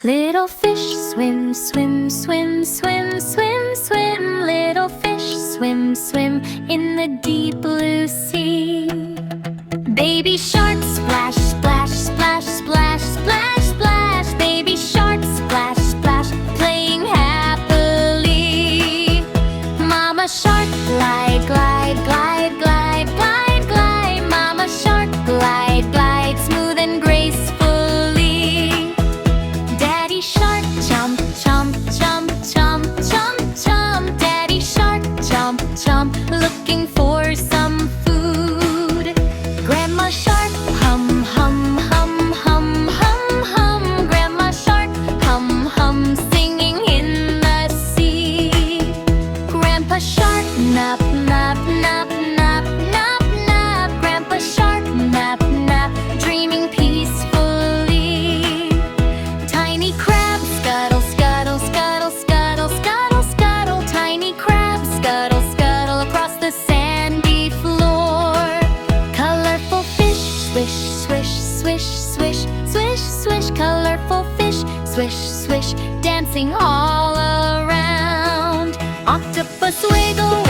Little fish swim, swim, swim, swim, swim, swim. Little fish swim, swim in the deep blue sea. Baby shark splash, splash, splash, splash, splash, splash. Baby shark splash, splash, playing happily. Mama shark glide, glide, glide, glide, glide, glide. Mama shark glide, glide, smooth and gracefully. Daddy shark jump, jump, jump, jump, jump, jump. Daddy shark jump, jump, looking for some food. Grandma shark hum, hum, hum, hum, hum, hum. Grandma shark hum, hum, singing in the sea. Grandpa shark nap, nap, nap, nap, nap, nap. Grandpa shark nap, nap, dreaming peacefully. Tiny crab scuttle, scuttle, scuttle, scuttle, scuttle, scuttle. Tiny crab scuttle, scuttle across the sandy floor. Colorful fish swish, swish, swish, swish, swish, swish. Colorful fish swish, swish, dancing all around. Octopus wiggle,